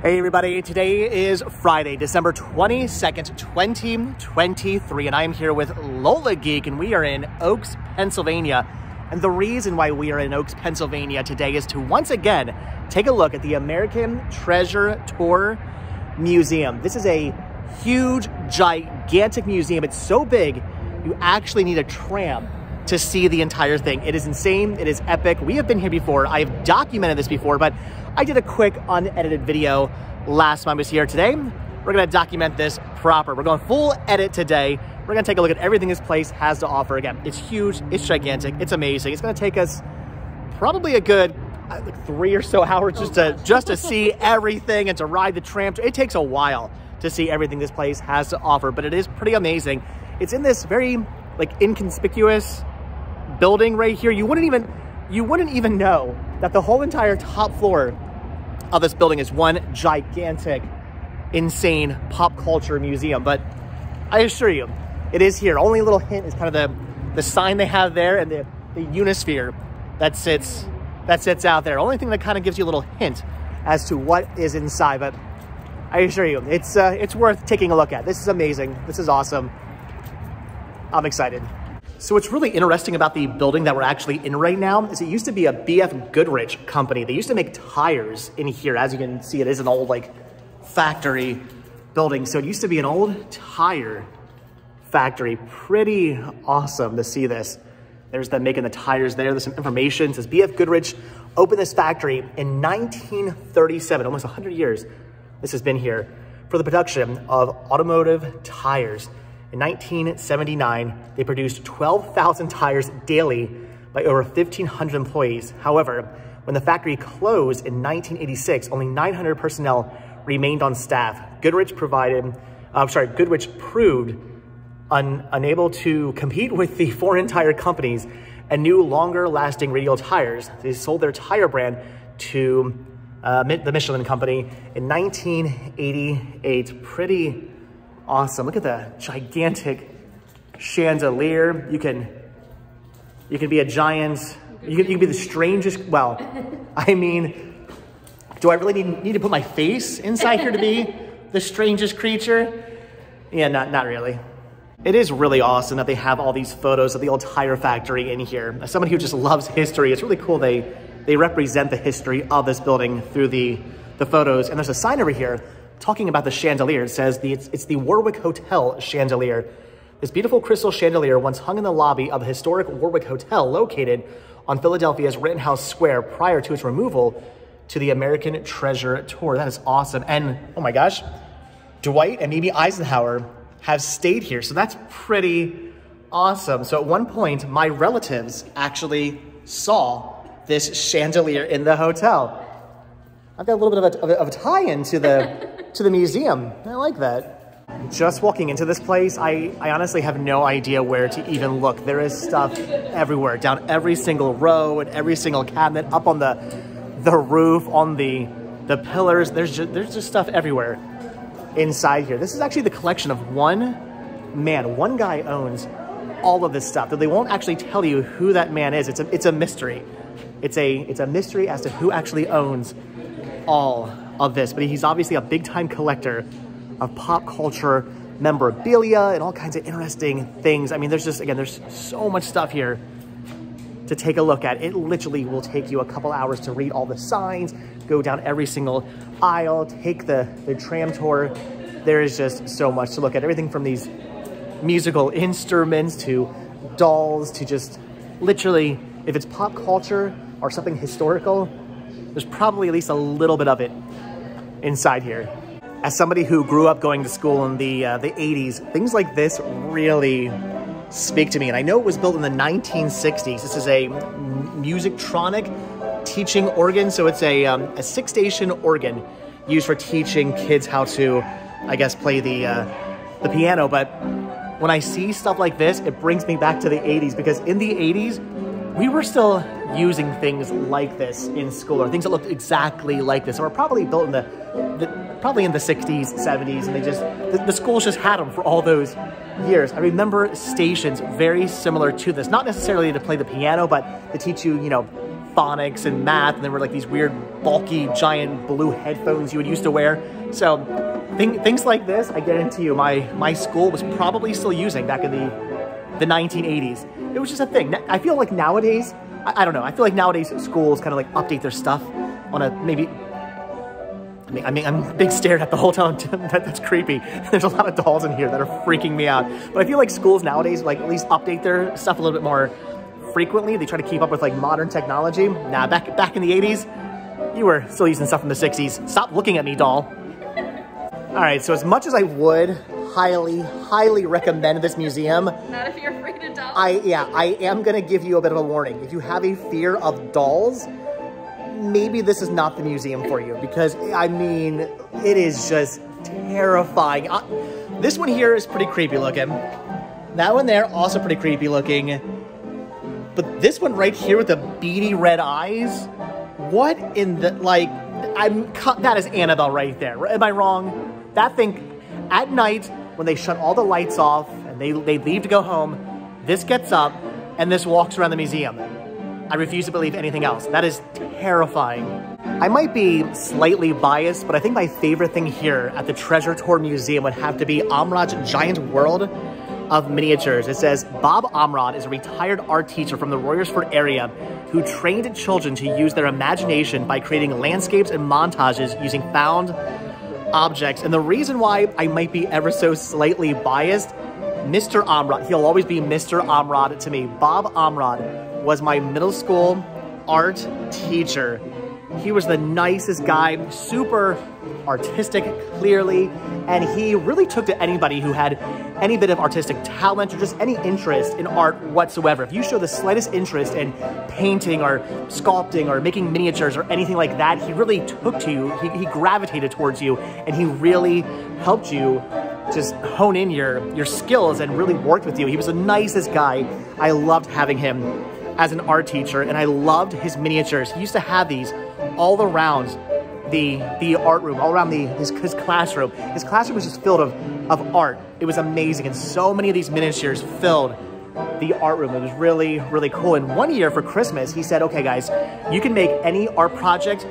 Hey everybody, today is Friday, December 22nd, 2023, and I am here with Lola Geek, and we are in Oaks, Pennsylvania. And the reason why we are in Oaks, Pennsylvania today is to once again take a look at the American Treasure Tour Museum. This is a huge, gigantic museum. It's so big, you actually need a tram to see the entire thing. It is insane, it is epic. We have been here before, I have documented this before, but I did a quick unedited video last time I was here. Today, we're gonna document this proper. We're going full edit today. We're gonna take a look at everything this place has to offer. Again, it's huge, it's gigantic, it's amazing. It's gonna take us probably a good like 3 or so hours just to see everything and to ride the tram. It takes a while to see everything this place has to offer, but it is pretty amazing. It's in this very like inconspicuous building right here. You wouldn't even know that the whole entire top floor of this building is one gigantic, insane pop culture museum. But I assure you, it is here. Only little hint is kind of the sign they have there and the Unisphere that sits out there. Only thing that kind of gives you a little hint as to what is inside. But I assure you, it's worth taking a look at. This is amazing. This is awesome. I'm excited. So what's really interesting about the building that we're actually in right now is it used to be a BF Goodrich company. They used to make tires in here. As you can see, it is an old like factory building. So it used to be an old tire factory. Pretty awesome to see this. There's them making the tires there. There's some information. It says BF Goodrich opened this factory in 1937, almost 100 years. This has been here for the production of automotive tires. In 1979, they produced 12,000 tires daily by over 1,500 employees. However, when the factory closed in 1986, only 900 personnel remained on staff. Goodrich proved unable to compete with the foreign tire companies and new longer-lasting radial tires. They sold their tire brand to the Michelin Company in 1988. Pretty awesome. Look at the gigantic chandelier. You can be a giant, you can be the strangest, well, I mean, do I really need to put my face inside here to be the strangest creature? Yeah, not really. It is really awesome that they have all these photos of the old tire factory in here. As somebody who just loves history, it's really cool they represent the history of this building through the photos. And there's a sign over here talking about the chandelier. It says it's the Warwick Hotel chandelier. This beautiful crystal chandelier once hung in the lobby of the historic Warwick Hotel located on Philadelphia's Rittenhouse Square prior to its removal to the American Treasure Tour. That is awesome. And oh my gosh, Dwight and Mimi Eisenhower have stayed here. So that's pretty awesome. So at one point, my relatives actually saw this chandelier in the hotel. I've got a little bit of a tie-in to the museum. I like that. Just walking into this place, I honestly have no idea where to even look. There is stuff everywhere, down every single row and every single cabinet, up on the roof, on the pillars. There's just stuff everywhere inside here. This is actually the collection of one man. One guy owns all of this stuff. They won't actually tell you who that man is. It's a mystery. It's a mystery as to who actually owns all of this, but he's obviously a big-time collector of pop culture memorabilia and all kinds of interesting things. I mean, there's so much stuff here to take a look at. It literally will take you a couple hours to read all the signs, go down every single aisle, take the tram tour. There is just so much to look at. Everything from these musical instruments to dolls to just literally, if it's pop culture or something historical, there's probably at least a little bit of it inside here. As somebody who grew up going to school in the 80s, things like this really speak to me. And I know it was built in the 1960s. This is a musictronic teaching organ. So it's a 6-station organ used for teaching kids how to, I guess, play the piano. But when I see stuff like this, it brings me back to the 80s, because in the 80s, we were still using things like this in school, or things that looked exactly like this, or probably built in probably in the 60s, 70s, and they just, the schools just had them for all those years. I remember stations very similar to this, not necessarily to play the piano, but to teach you, phonics and math, and there were like these weird, bulky, giant blue headphones you would used to wear. So things like this, I guarantee you, my school was probably still using back in the 1980s. It was just a thing. I feel like nowadays, I don't know, I feel like nowadays schools kind of like update their stuff on a maybe... I mean, I'm big stared at the whole time. That's creepy. There's a lot of dolls in here that are freaking me out. But I feel like schools nowadays, like, at least update their stuff a little bit more frequently. They try to keep up with, like, modern technology. Nah, back in the 80s, you were still using stuff from the 60s. Stop looking at me, doll. All right, so as much as I would highly recommend this museum. Not if you're afraid of dolls. I am gonna give you a bit of a warning. If you have a fear of dolls, maybe this is not the museum for you, because I mean, it is just terrifying. This one here is pretty creepy looking. That one there, also pretty creepy looking. But this one right here with the beady red eyes, what in the, like, that is Annabelle right there. Am I wrong? That thing, at night, when they shut all the lights off and they leave to go home, this gets up and this walks around the museum. I refuse to believe anything else. That is terrifying. I might be slightly biased, but I think my favorite thing here at the Treasure Tour Museum would have to be Amrad's giant world of miniatures. It says, Bob Amrad is a retired art teacher from the Royersford area who trained children to use their imagination by creating landscapes and montages using found objects. And the reason why I might be ever so slightly biased, Mr. Amrad, he'll always be Mr. Amrad to me. Bob Amrad was my middle school art teacher. He was the nicest guy, super artistic, clearly, and he really took to anybody who had any bit of artistic talent or just any interest in art whatsoever. If you show the slightest interest in painting or sculpting or making miniatures or anything like that, he really took to you, he gravitated towards you, and he really helped you just hone in your skills and really worked with you. He was the nicest guy. I loved having him as an art teacher, and I loved his miniatures. He used to have these all around the art room, all around his classroom. His classroom was just filled of art. It was amazing, and so many of these miniatures filled the art room. It was really, really cool. And one year for Christmas, he said, okay guys, you can make any art project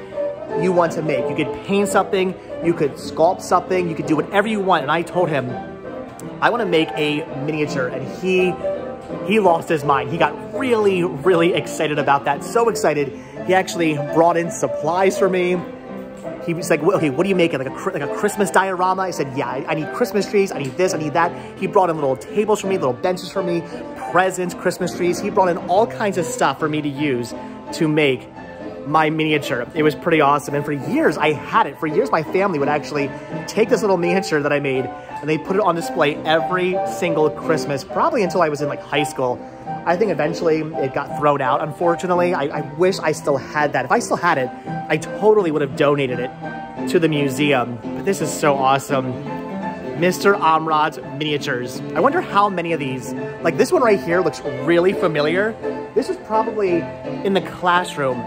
you want to make. You could paint something, you could sculpt something, you could do whatever you want. And I told him, I want to make a miniature, and he lost his mind. He got really, really excited about that. So excited, he actually brought in supplies for me. He was like, okay, what are you making? Like a Christmas diorama? I said, yeah, I need Christmas trees. I need this, I need that. He brought in little tables for me, little benches for me, presents, Christmas trees. He brought in all kinds of stuff for me to use to make my miniature. It was pretty awesome. And for years, I had it. For years, my family would actually take this little miniature that I made and they put it on display every single Christmas, probably until I was in like high school. I think eventually it got thrown out, unfortunately. I wish I still had that. If I still had it, I totally would have donated it to the museum. But this is so awesome. Mr. Amrad's miniatures. I wonder how many of these, like this one right here looks really familiar. This was probably in the classroom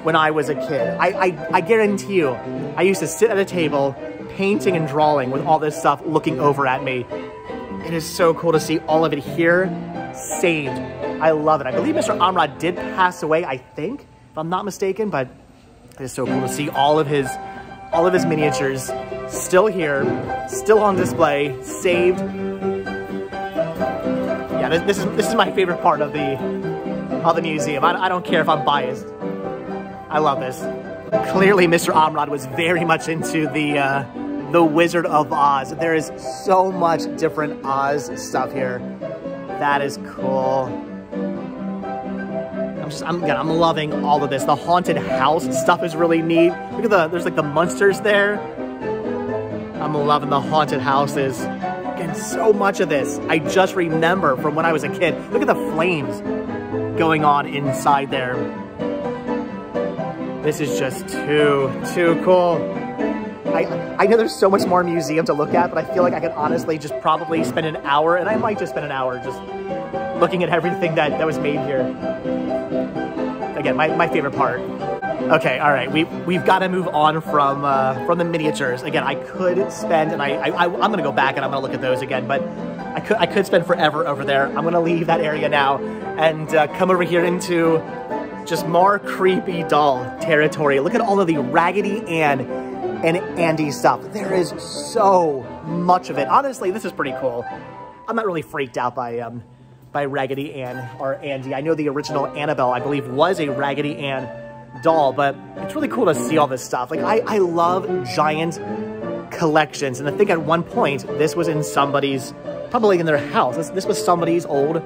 when I was a kid. I guarantee you, I used to sit at a table painting and drawing with all this stuff looking over at me. It is so cool to see all of it here, saved. I love it. I believe Mr. Amrad did pass away, I think, if I'm not mistaken, but it is so cool to see all of his miniatures still here, still on display, saved. Yeah, this is my favorite part of the museum. I don't care if I'm biased. I love this. Clearly, Mr. Amrad was very much into the Wizard of Oz. There is so much different Oz stuff here. That is cool. I'm loving all of this. The haunted house stuff is really neat. Look at there's like the monsters there. I'm loving the haunted houses. Again, so much of this I just remember from when I was a kid. Look at the flames going on inside there. This is just too cool. I know there's so much more museum to look at, but I feel like I could honestly just probably spend an hour, and I might just spend an hour just looking at everything that was made here. Again, my favorite part. Okay, all right, we've got to move on from the miniatures. Again, I could spend, and I'm gonna go back and I'm gonna look at those again, but I could spend forever over there. I'm gonna leave that area now and come over here into just more creepy doll territory. Look at all of the Raggedy Ann and Andy stuff. There is so much of it. Honestly, this is pretty cool. I'm not really freaked out by Raggedy Ann or Andy. I know the original Annabelle, I believe, was a Raggedy Ann doll, but it's really cool to see all this stuff. Like, I love giant collections, and I think at one point, this was in somebody's, probably in their house. This was somebody's old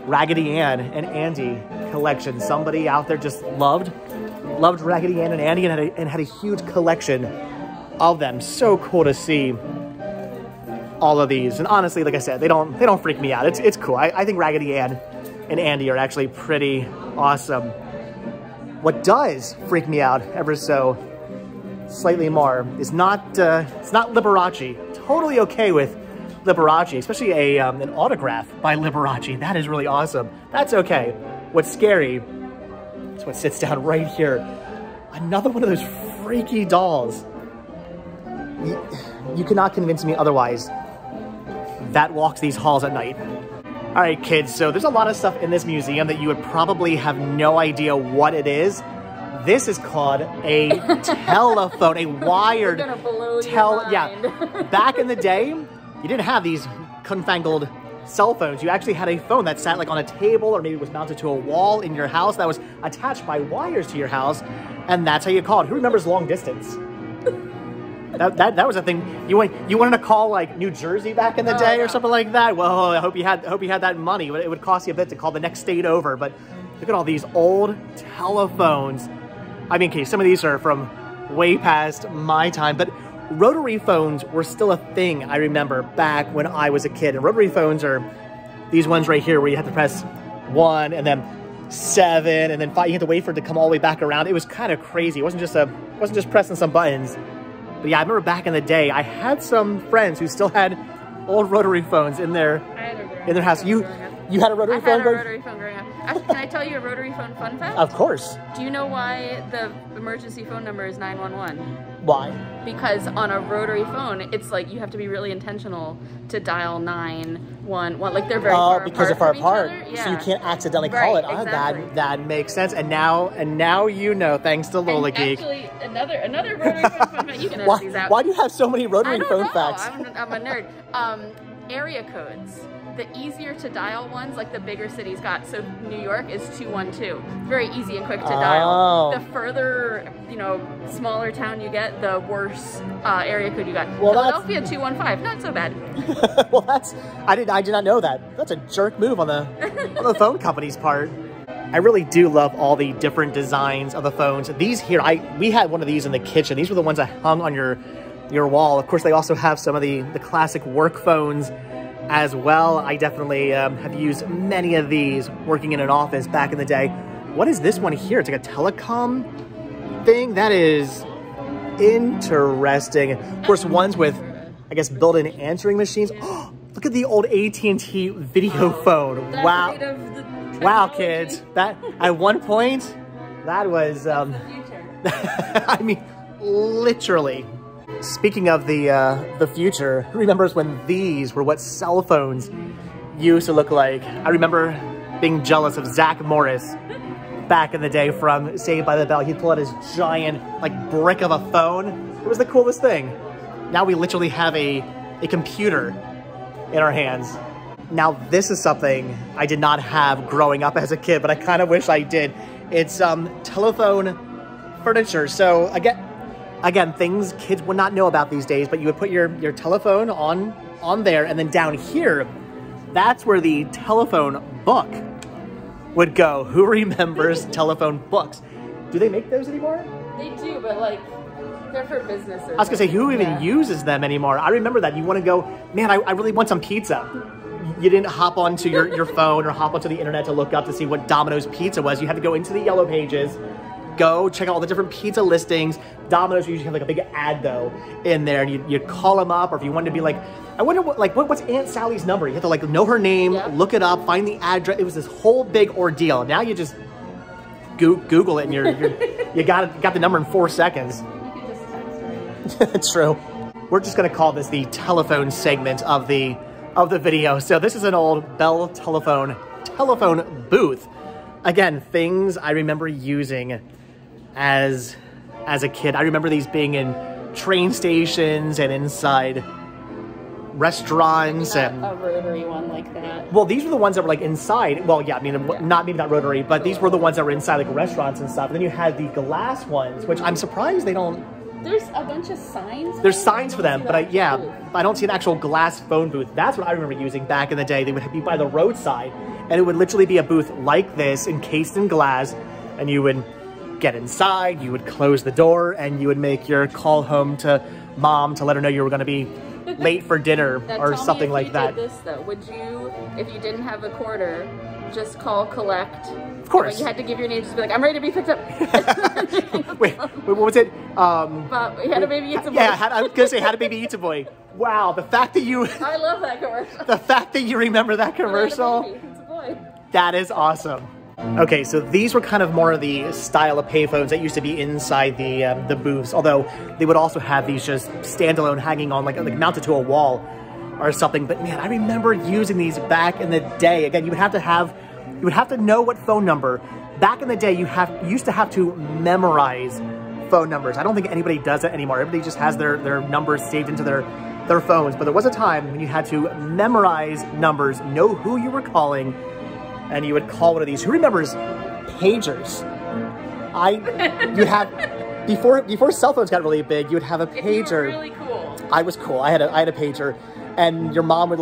Raggedy Ann and Andy collection. Somebody out there just loved Raggedy Ann and Andy and had a huge collection of them. So cool to see all of these. And honestly, like I said, they don't freak me out. It's cool. I think Raggedy Ann and Andy are actually pretty awesome. What does freak me out ever so slightly more is it's not Liberace. Totally okay with Liberace, especially an autograph by Liberace. That is really awesome. That's okay. What's scary is what sits down right here. Another one of those freaky dolls. You cannot convince me otherwise. That walks these halls at night. All right, kids, so there's a lot of stuff in this museum that you would probably have no idea what it is. This is called a telephone, a wired yeah. Back in the day, you didn't have these confangled cell phones. You actually had a phone that sat like on a table or maybe was mounted to a wall in your house that was attached by wires to your house, and that's how you called. Who remembers long distance? That was a thing. You wanted to call like New Jersey back in the day or something like that. Well, I hope you had that money. It would cost you a bit to call the next state over. But look at all these old telephones. I mean, okay, some of these are from way past my time, but rotary phones were still a thing. I remember back when I was a kid. And rotary phones are these ones right here where you have to press 1 and then 7 and then 5. You have to wait for it to come all the way back around. It was kind of crazy. It wasn't just pressing some buttons. But yeah, I remember back in the day, I had some friends who still had old rotary phones in their house. You had a rotary phone? I had a rotary phone growing up. Actually, can I tell you a rotary phone fun fact? Of course. Do you know why the emergency phone number is 911? Why? Because on a rotary phone, it's like you have to be really intentional to dial 911. Like they're very far apart. Oh, because they're far apart. Yeah. So you can't accidentally call it. Exactly. That makes sense. And now you know, thanks to Lola Geek. Actually, another rotary phone fun fact. You can edit these out. Why do you have so many rotary phone facts? I'm a nerd. Area codes. The easier to dial ones, like the bigger cities got. So New York is 212. Very easy and quick to dial. The further, smaller town you get, the worse area code you got. Well, Philadelphia 215, not so bad. Well, I did not know that. That's a jerk move on the phone company's part. I really do love all the different designs of the phones. These here, we had one of these in the kitchen. These were the ones that hung on your wall. Of course, they also have some of the classic work phones as well. I definitely have used many of these working in an office back in the day. What is this one here? It's like a telecom thing? That is interesting. Of course, ones with, I guess, built-in answering machines. Oh, look at the old AT&T video phone. Wow. Wow, kids. That, at one point, that was, I mean, literally. Speaking of the future, who remembers when these were what cell phones used to look like? I remember being jealous of Zach Morris back in the day from Saved by the Bell. He'd pull out his giant, like, brick of a phone. It was the coolest thing. Now we literally have a computer in our hands. Now this is something I did not have growing up as a kid, but I kind of wish I did. It's telephone furniture. So again, things kids would not know about these days, but you would put your telephone on there, and then down here, that's where the telephone book would go. Who remembers telephone books? Do they make those anymore? They do, but like, they're for businesses. I was gonna say, who even uses them anymore? I remember that. You want to go, man, I really want some pizza. You didn't hop onto your phone or hop onto the internet to look up to see what Domino's pizza was. You had to go into the yellow pages, go check out all the different pizza listings. Domino's usually have like a big ad though in there, and you'd call them up, or if you wanted to be like, I wonder what's Aunt Sally's number? You have to like know her name, look it up, find the address. It was this whole big ordeal. Now you just Google it, and you got the number in 4 seconds. You can just text her. True. We're just gonna call this the telephone segment of the video. So this is an old Bell telephone booth. again, things I remember using as a kid. I remember these being in train stations and inside restaurants. And a rotary one like that. Well, these were the ones that were like inside. Well, yeah, I mean, not rotary, but these were the ones that were inside like restaurants and stuff. And then you had the glass ones, which I'm surprised they don't. There's a bunch of signs. There's signs for them, but I don't see an actual glass phone booth. That's what I remember using back in the day. They would be by the roadside, and it would literally be a booth like this, encased in glass, and you would get inside, you would close the door, and you would make your call home to mom to let her know you were going to be late for dinner or something like that. This though, would you, if you didn't have a quarter, just call collect? Of course. You had to give your name, just be like, I'm ready to be picked up. wait, what was it? But we had a baby eats a boy. Yeah, I was gonna say had a baby eats a boy. Wow, the fact that you. I love that commercial. The fact that you remember that commercial. It's a boy. That is awesome. Okay, so these were kind of more of the style of payphones that used to be inside the booths, although they would also have these just standalone hanging on, like mounted to a wall or something. But man, I remember using these back in the day. Again, you would have to know what phone number. Back in the day, you used to have to memorize phone numbers. I don't think anybody does that anymore. Everybody just has their numbers saved into their phones. But there was a time when you had to memorize numbers, know who you were calling, and you would call one of these. Who remembers pagers? You have before cell phones got really big, you would have a pager. If you were really cool. I was cool. I had a pager, and your mom would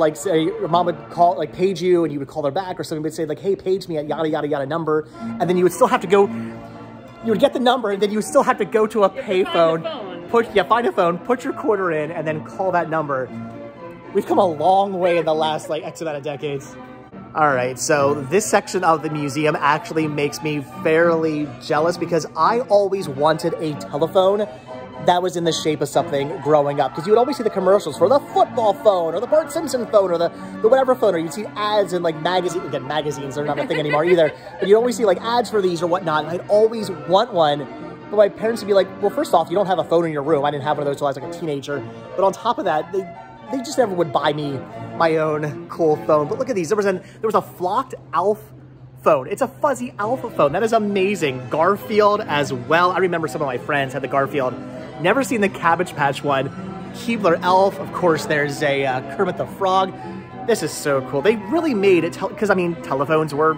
call, like, page you, and you would call her back, or something would say like, hey, page me at yada yada yada number, and then you would still have to go. You would get the number, and then you would still have to go to a payphone. Find a phone, put your quarter in, and then call that number. We've come a long way in the last like X amount of decades. All right, so this section of the museum actually makes me fairly jealous because I always wanted a telephone that was in the shape of something growing up, because you would always see the commercials for the football phone or the Bart Simpson phone or the whatever phone, or you'd see ads in like magazines. Again, magazines are not a thing anymore either, but you'd always see like ads for these or whatnot, and I'd always want one. But my parents would be like, well, first off, you don't have a phone in your room. I didn't have one of those until I was like a teenager. But on top of that, they just never would buy me my own cool phone. But look at these. There was a flocked Alf phone. It's a fuzzy Alpha phone. That is amazing. Garfield as well. I remember some of my friends had the Garfield. Never seen the Cabbage Patch one. Keebler Elf. Of course, there's a Kermit the Frog. This is so cool. They really made it, because I mean, telephones were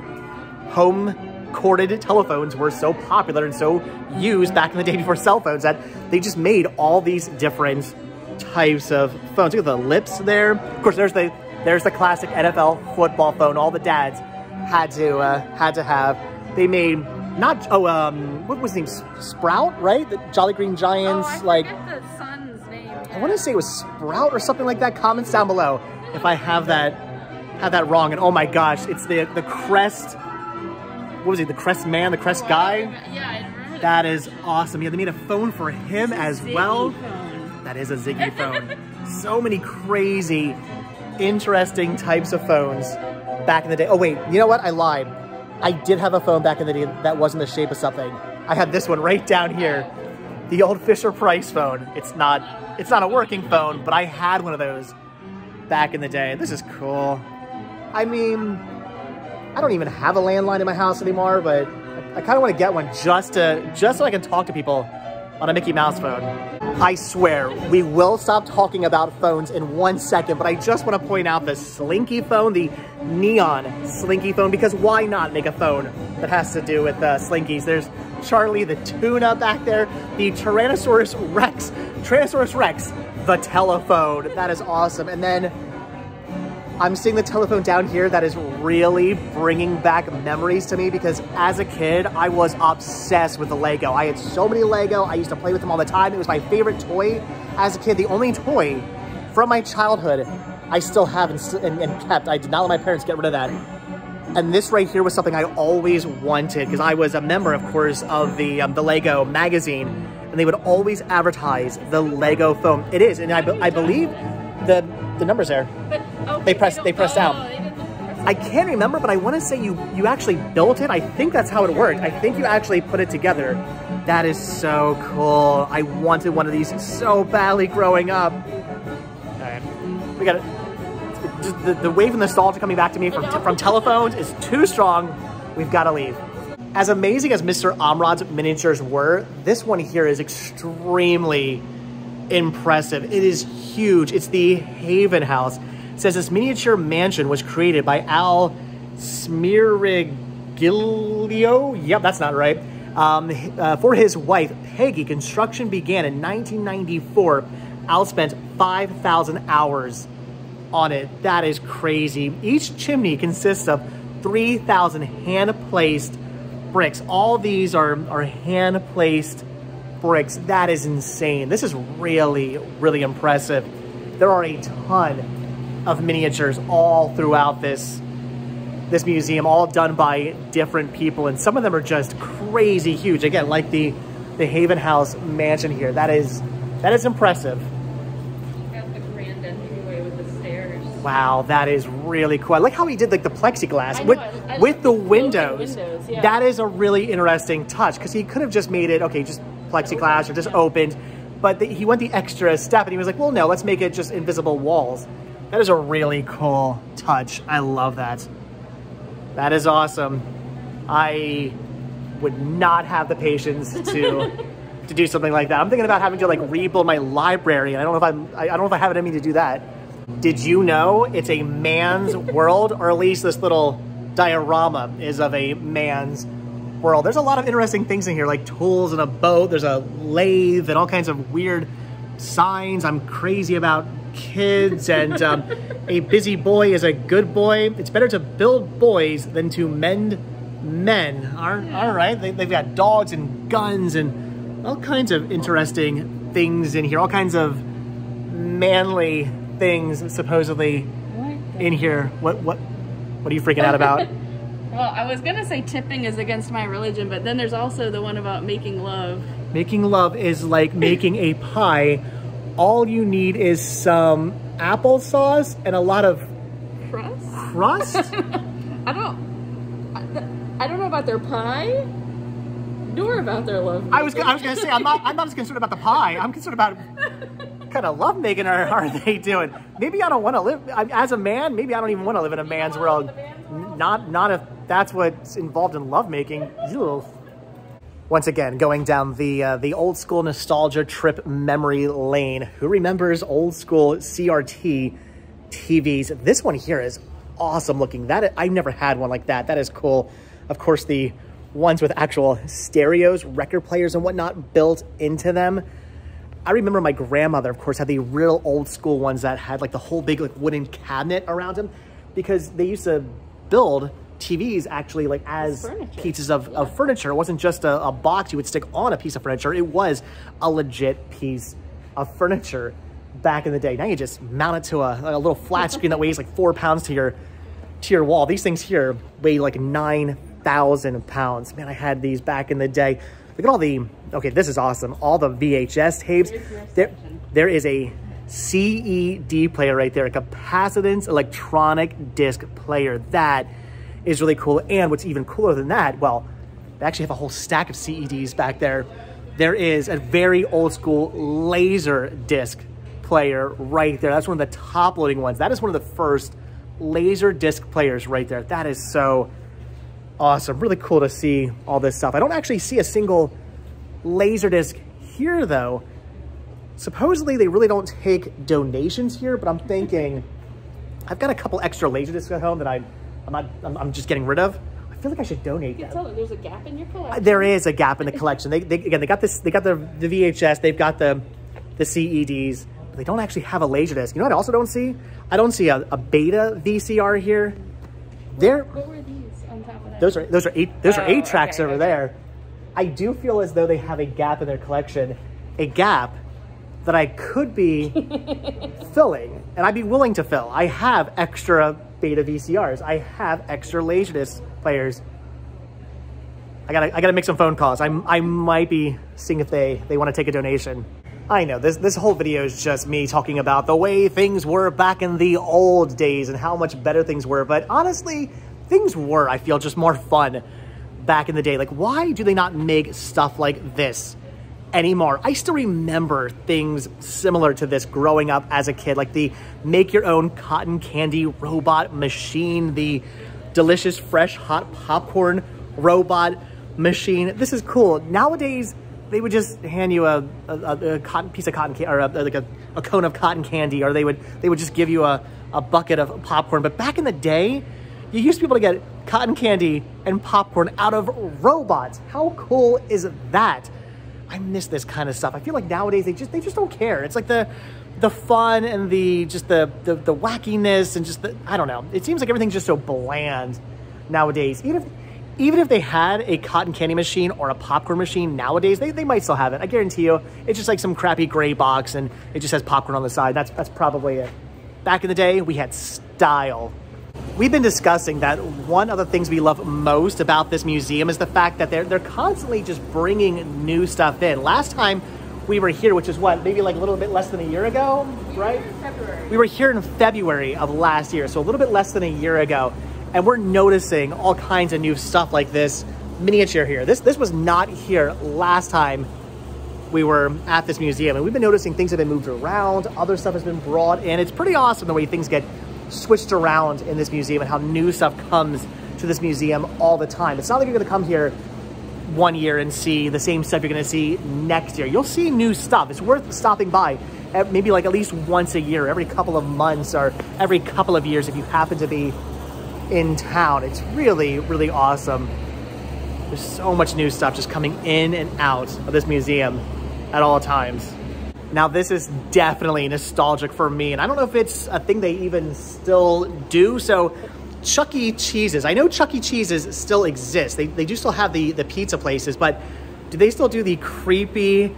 home-corded. Telephones were so popular and so used back in the day before cell phones that they just made all these different types of phones. Look at the lips there. Of course, there's the classic NFL football phone. All the dads had to have. They made what was his name? Sprout, right? The Jolly Green Giants. Oh, I forget the son's name. Yeah. I want to say it was Sprout or something like that. Comments down below if I have that wrong. And oh my gosh, it's the Crest. What was he? The Crest man, the Crest guy. Yeah, I remember. That is awesome. Yeah, they made a phone for him as well. Phone. That is a Ziggy phone. So many crazy, interesting types of phones back in the day. Oh wait, you know what? I lied. I did have a phone back in the day that wasn't the shape of something. I had this one right down here. The old Fisher-Price phone. It's not a working phone, but I had one of those back in the day. This is cool. I mean, I don't even have a landline in my house anymore, but I kind of want to get one just so I can talk to people on a Mickey Mouse phone. I swear, we will stop talking about phones in 1 second, but I just want to point out the Slinky phone, the neon Slinky phone, because why not make a phone that has to do with Slinkies? There's Charlie the Tuna back there, the Tyrannosaurus Rex, the telephone. That is awesome. And then I'm seeing the telephone down here. That is really bringing back memories to me, because as a kid, I was obsessed with the Lego. I had so many Lego. I used to play with them all the time. It was my favorite toy as a kid. The only toy from my childhood I still have and kept. I did not let my parents get rid of that. And this right here was something I always wanted, because I was a member, of course, of the Lego magazine, and they would always advertise the Lego phone. It is, and I believe the number's there. But, they pressed down. I can't remember, but I want to say you actually built it. I think that's how it worked. I think you actually put it together. That is so cool. I wanted one of these so badly growing up. All right, we got it. The wave of nostalgia coming back to me from telephones is too strong. We've got to leave. as amazing as Mr. Amrod's miniatures were, this one here is extremely impressive. It is huge. It's the Haven House. It says this miniature mansion was created by Al Smiriglio. Yep, that's not right. For his wife, Peggy. Construction began in 1994. Al spent 5,000 hours on it. That is crazy. Each chimney consists of 3,000 hand-placed bricks. All these are hand-placed bricks. That is insane. This is really, really impressive. There are a ton of miniatures all throughout this museum, all done by different people, and some of them are just crazy huge. Again, like the Haven House mansion here. That is impressive. Got the grand entryway with the stairs. Wow, that is really cool. I like how he did like the plexiglass with the windows. Yeah. That is a really interesting touch, because he could have just made it, okay, just plexiglass or just opened, but he went the extra step and he was like, well, no, let's make it just invisible walls. That is a really cool touch. I love that. That is awesome. I would not have the patience to do something like that. I'm thinking about having to like rebuild my library, and I don't know if I have it in me to do that. Did you know it's a man's world, or at least this little diorama is of a man's world? There's a lot of interesting things in here, like tools and a boat. There's a lathe and all kinds of weird signs. I'm crazy about kids, and a busy boy is a good boy. It's better to build boys than to mend men. All right, they've got dogs and guns and all kinds of interesting things in here. All kinds of manly things supposedly in here. What are you freaking out about? Well, I was gonna say tipping is against my religion, but then there's also the one about making love. Making love is like making a pie. All you need is some applesauce and a lot of crust? I don't know about their pie, nor about their love. I was gonna say, I'm not as concerned about the pie. I'm concerned about what kind of love making are they doing. Maybe I don't want to live as a man. Maybe I don't even want to live in a man's world. Not if that's what's involved in love making. Ew. Once again, going down the old school nostalgia trip memory lane. Who remembers old school CRT TVs? This one here is awesome looking. I've never had one like that. That is cool. Of course, the ones with actual stereos, record players and whatnot built into them. I remember my grandmother, of course, had the real old school ones that had like the whole big like wooden cabinet around them, because they used to build TVs actually like as pieces of furniture. It wasn't just a box you would stick on a piece of furniture. It was a legit piece of furniture back in the day. Now you just mount it to a little flat screen that weighs like 4 pounds to your wall. These things here weigh like 9,000 pounds. Man, I had these back in the day. Look at all the, okay, this is awesome. All the VHS tapes. There is a CED player right there, a capacitance electronic disc player. That is really cool. And what's even cooler than that, well, they actually have a whole stack of CEDs back there. There is a very old school laser disc player right there. That's one of the top loading ones. That is one of the first laser disc players right there. That is so awesome. Really cool to see all this stuff. I don't actually see a single laser disc here though. Supposedly they really don't take donations here, but I'm thinking I've got a couple extra laser discs at home that I'm just getting rid of. I feel like I should donate them. Tell them there's a gap in your collection. There is a gap in the collection. They got the VHS, they've got the CEDs, but they don't actually have a laser disc. You know what I also don't see? I don't see a beta VCR here. What were these on top of that? Those are 8 tracks over there. I do feel as though they have a gap in their collection, a gap that I could be filling, and I'd be willing to fill. I have extra beta VCRs. I have extra Laserdisc players. I gotta make some phone calls. I might be seeing if they want to take a donation. I know this whole video is just me talking about the way things were back in the old days and how much better things were. But honestly, things were, I feel, just more fun back in the day. Like, why do they not make stuff like this anymore? I still remember things similar to this growing up as a kid, like the make your own cotton candy robot machine, the delicious fresh hot popcorn robot machine. This is cool. Nowadays, they would just hand you a piece of cotton candy, or like a cone of cotton candy, or they would just give you a bucket of popcorn. But back in the day, you used to be able to get cotton candy and popcorn out of robots. How cool is that? I miss this kind of stuff. I feel like nowadays they just don't care. It's like the fun and the wackiness and just the, I don't know. It seems like everything's just so bland nowadays. Even if they had a cotton candy machine or a popcorn machine nowadays, they might still have it. I guarantee you, it's just like some crappy gray box and it just has popcorn on the side. That's probably it. Back in the day, we had style. We've been discussing that one of the things we love most about this museum is the fact that they're constantly just bringing new stuff in. Last time we were here, which is what, maybe like a little bit less than a year ago, right? February. We were here in February of last year, so a little bit less than a year ago. And we're noticing all kinds of new stuff like this miniature here. This was not here last time we were at this museum. And we've been noticing things have been moved around, other stuff has been brought in. It's pretty awesome the way things get switched around in this museum and how new stuff comes to this museum all the time. It's not like you're gonna come here one year and see the same stuff you're gonna see next year. You'll see new stuff. It's worth stopping by maybe like at least once a year, every couple of months or every couple of years if you happen to be in town. It's really, really awesome. There's so much new stuff just coming in and out of this museum at all times. Now this is definitely nostalgic for me, and I don't know if it's a thing they even still do. So Chuck E. Cheese's, I know Chuck E. Cheese's still exists. They do still have the pizza places, but do they still do the creepy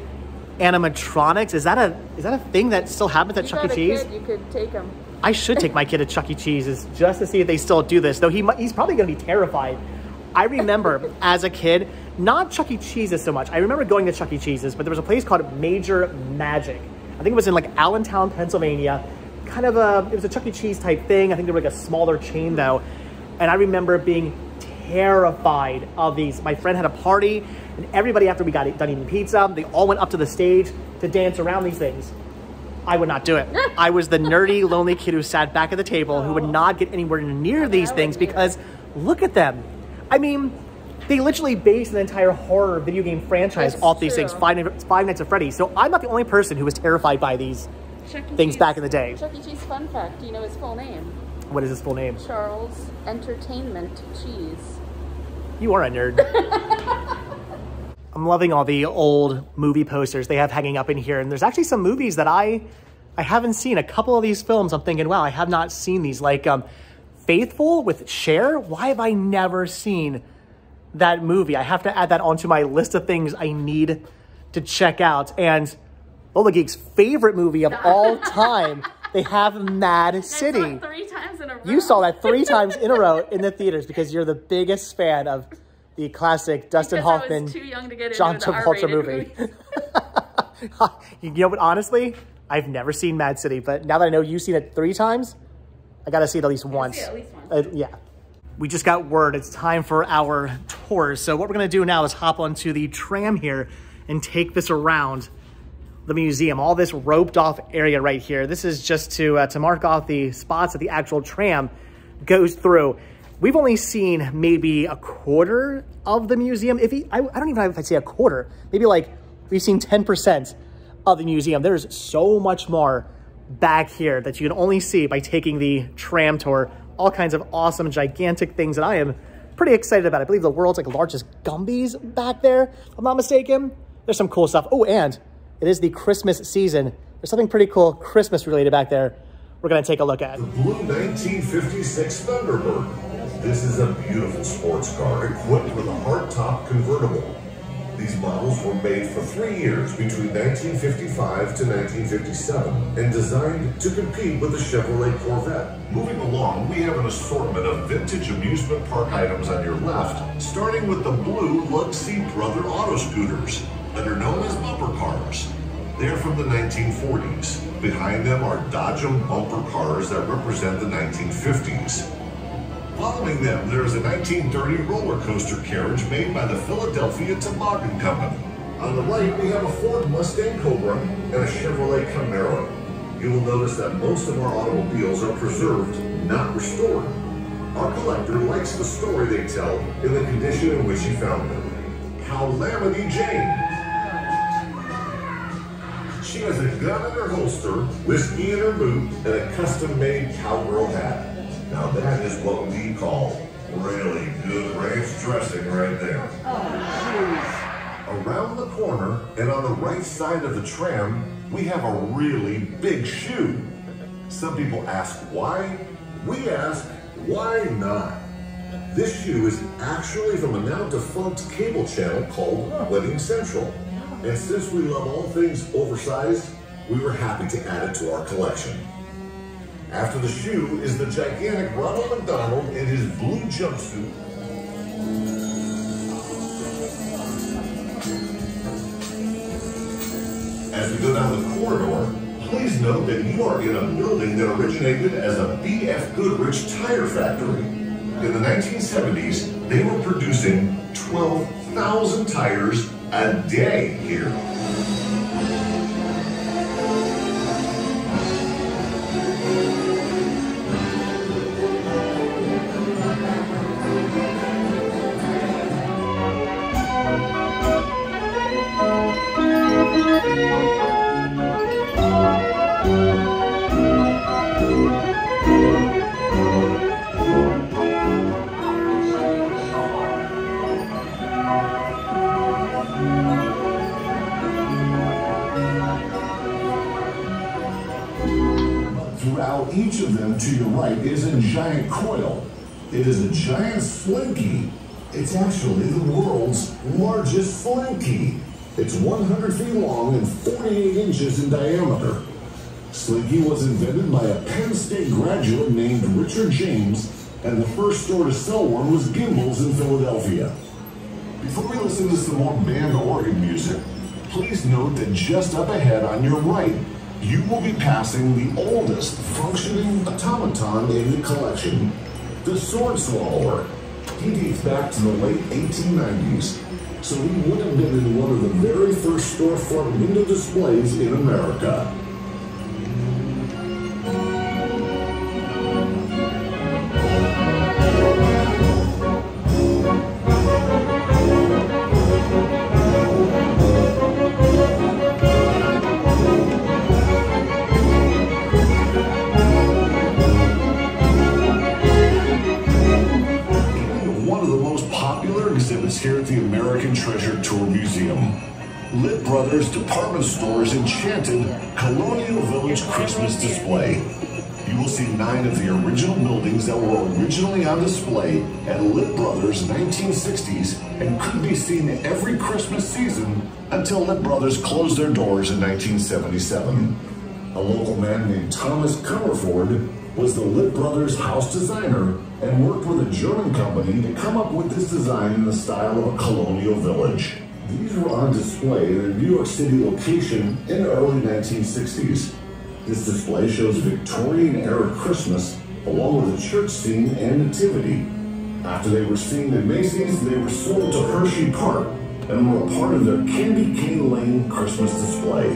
animatronics? Is that a thing that still happens at Chuck E. Cheese? You could take them. I should take my kid to Chuck E. Cheese's just to see if they still do this, though he's probably gonna be terrified. I remember as a kid, not Chuck E. Cheese's so much. I remember going to Chuck E. Cheese's, but there was a place called Major Magic. I think it was in like Allentown, Pennsylvania. Kind of it was a Chuck E. Cheese type thing. I think they were like a smaller chain though. And I remember being terrified of these. My friend had a party and everybody, after we got done eating pizza, they all went up to the stage to dance around these things. I would not do it. I was the nerdy, lonely kid who sat back at the table who would not get anywhere near these things because look at them. I mean, they literally based an entire horror video game franchise off these things, Five Nights at Freddy's. So I'm not the only person who was terrified by these things back in the day. Chuck E. Cheese fun fact, do you know his full name? What is his full name? Charles Entertainment Cheese. You are a nerd. I'm loving all the old movie posters they have hanging up in here. And there's actually some movies that I haven't seen. A couple of these films, I'm thinking, wow, I have not seen these. Like Faithful with Cher. Why have I never seen that movie? I have to add that onto my list of things I need to check out. And Lola Geek's favorite movie of all time, they have Mad City. I saw it 3 times in a row. You saw that 3 times in a row in the theaters because you're the biggest fan of the classic Dustin Hoffman, John Travolta movie. You know what, honestly, I've never seen Mad City, but now that I know you've seen it 3 times, I gotta see it at least once. At least once. Yeah. We just got word it's time for our tour. So what we're gonna do now is hop onto the tram here and take this around the museum. All this roped off area right here. This is just to mark off the spots that the actual tram goes through. We've only seen maybe a quarter of the museum. I don't even know if I'd say a quarter. Maybe like we've seen 10% of the museum. There's so much more back here that you can only see by taking the tram tour. All kinds of awesome, gigantic things that I am pretty excited about. I believe the world's like largest Gumbies back there, if I'm not mistaken. There's some cool stuff. Oh, and it is the Christmas season. There's something pretty cool Christmas related back there we're gonna take a look at. The blue 1956 Thunderbird. This is a beautiful sports car equipped with a hardtop convertible. These models were made for 3 years between 1955 to 1957 and designed to compete with the Chevrolet Corvette. Moving along, we have an assortment of vintage amusement park items on your left, starting with the blue Lugsy Brother auto scooters that are known as bumper cars. They're from the 1940s. Behind them are Dodgem bumper cars that represent the 1950s. Following them, there is a 1930 roller coaster carriage made by the Philadelphia Toboggan Company. On the right, we have a Ford Mustang Cobra and a Chevrolet Camaro. You will notice that most of our automobiles are preserved, not restored. Our collector likes the story they tell in the condition in which he found them. Calamity Jane. She has a gun in her holster, whiskey in her boot, and a custom-made cowgirl hat. Now that is what we call really good ranch dressing right there. Around the corner and on the right side of the tram, we have a really big shoe. Some people ask why. We ask, why not? This shoe is actually from a now defunct cable channel called Wedding Central. And since we love all things oversized, we were happy to add it to our collection. After the shoe is the gigantic Ronald McDonald in his blue jumpsuit. As we go down the corridor, please note that you are in a building that originated as a B.F. Goodrich tire factory. In the 1970s, they were producing 12,000 tires a day here. Throughout each of them to your right is a giant coil. It is a giant slinky. It's actually the world's largest slinky. It's 100 feet long and 48 inches in diameter. Slinky was invented by a Penn State graduate named Richard James, and the first store to sell one was Gimbel's in Philadelphia. Before we listen to some more band organ music, please note that just up ahead on your right, you will be passing the oldest functioning automaton in the collection, the Sword Swallower. He dates back to the late 1890s, so he would have been in one of the very first storefront window displays in America. Here at the American Treasure Tour Museum. Lit Brothers Department Store's enchanted Colonial Village Christmas display. You will see 9 of the original buildings that were originally on display at Lit Brothers 1960s and could be seen every Christmas season until Lit Brothers closed their doors in 1977. A local man named Thomas Comerford was the Lit Brothers house designer and worked with a German company to come up with this design in the style of a colonial village. These were on display at a New York City location in the early 1960s. This display shows Victorian-era Christmas along with a church scene and nativity. After they were seen at Macy's, they were sold to Hershey Park and were a part of their Candy Cane Lane Christmas display.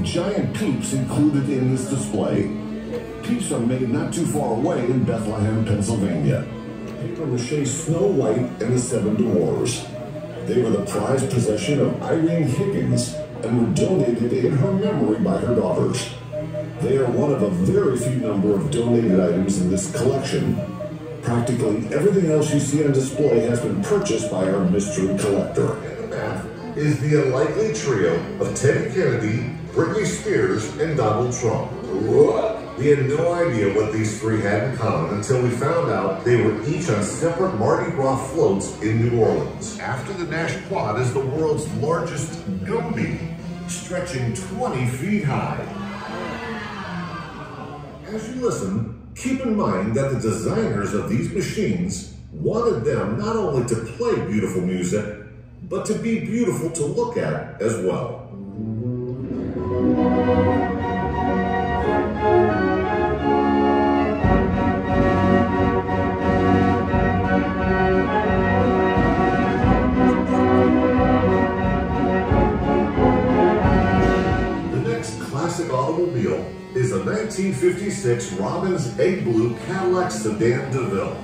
Giant Peeps included in this display. Peeps are made not too far away in Bethlehem, Pennsylvania. Papier-mâché Snow White and the Seven Dwarfs. They were the prized possession of Irene Higgins and were donated in her memory by her daughters. They are one of a very few number of donated items in this collection. Practically everything else you see on display has been purchased by our mystery collector. In the back is the unlikely trio of Teddy Kennedy, Britney Spears, and Donald Trump. The We had no idea what these three had in common until we found out they were each on separate Mardi Gras floats in New Orleans. After the Nash Quad is the world's largest Gumby, stretching 20 feet high. As you listen, keep in mind that the designers of these machines wanted them not only to play beautiful music, but to be beautiful to look at as well. Automobile is a 1956 Robbins Egg Blue Cadillac Sedan DeVille.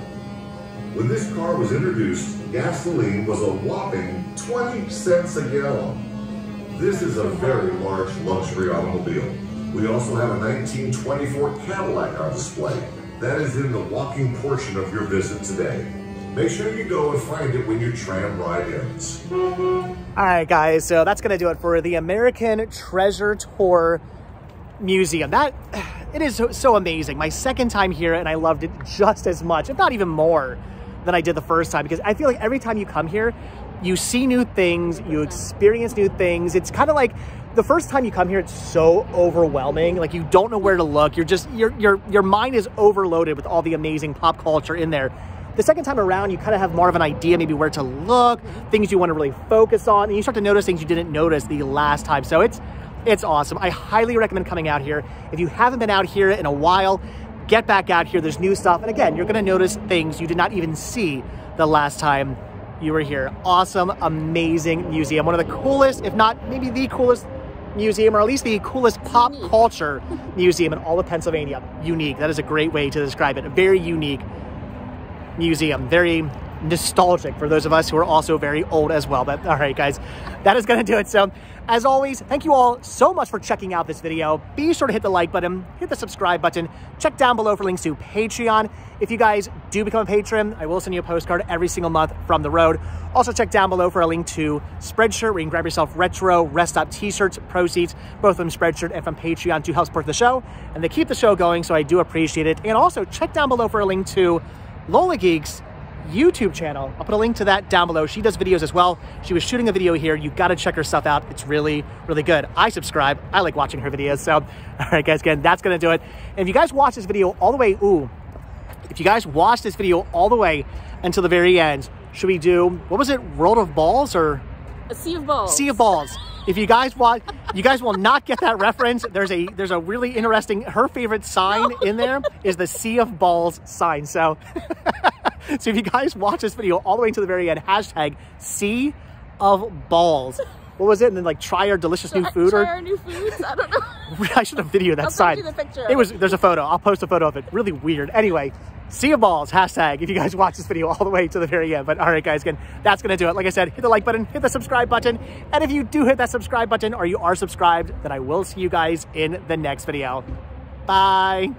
When this car was introduced, gasoline was a whopping 20 cents a gallon. This is a very large luxury automobile. We also have a 1924 Cadillac on display. That is in the walking portion of your visit today. Make sure you go and find it when your tram ride ends. All right, guys, so that's going to do it for the American Treasure Tour Museum. It is so amazing. My second time here, and I loved it just as much, if not even more, than I did the first time, because I feel like every time you come here, you see new things, you experience new things. It's kind of like the first time you come here, it's so overwhelming. Like, you don't know where to look. You're just, your mind is overloaded with all the amazing pop culture in there. The second time around, you kind of have more of an idea maybe where to look, things you want to really focus on, and you start to notice things you didn't notice the last time. So it's awesome. I highly recommend coming out here. If you haven't been out here in a while, get back out here. There's new stuff. And again, you're going to notice things you did not even see the last time you were here. Awesome, amazing museum. One of the coolest, if not maybe the coolest museum, or at least the coolest pop culture museum in all of Pennsylvania. Unique. That is a great way to describe it. A very unique museum. Very nostalgic for those of us who are also very old as well. But all right, guys, that is going to do it. So as always, thank you all so much for checking out this video. Be sure to hit the like button, hit the subscribe button, check down below for links to Patreon. If you guys do become a patron, I will send you a postcard every single month from the road. Also check down below for a link to Spreadshirt, where you can grab yourself retro Rest Stop t-shirts, proceeds, both from Spreadshirt and from Patreon, to help support the show. And they keep the show going, so I do appreciate it. And also check down below for a link to Lola Geek's YouTube channel. I'll put a link to that down below. She does videos as well. She was shooting a video here. You got to check her stuff out. It's really, really good. I subscribe. I like watching her videos. So, all right, guys, again, that's going to do it. And if you guys watch this video all the way, if you guys watch this video all the way until the very end, should we do, what was it, World of Balls or? A Sea of Balls. Sea of Balls. If you guys watch, you guys will not get that reference. There's a really interesting, her favorite sign in there is the Sea of Balls sign. So, so if you guys watch this video all the way to the very end, hashtag Sea of Balls. What was it? And then like try our delicious new food. Try our new foods? I don't know. I should have videoed that sign. I'll send you the picture. There's a photo. I'll post a photo of it. Really weird. Anyway, Sea of Balls, hashtag, if you guys watch this video all the way to the very end. But all right, guys, again, that's going to do it. Like I said, hit the like button, hit the subscribe button. And if you do hit that subscribe button, or you are subscribed, then I will see you guys in the next video. Bye.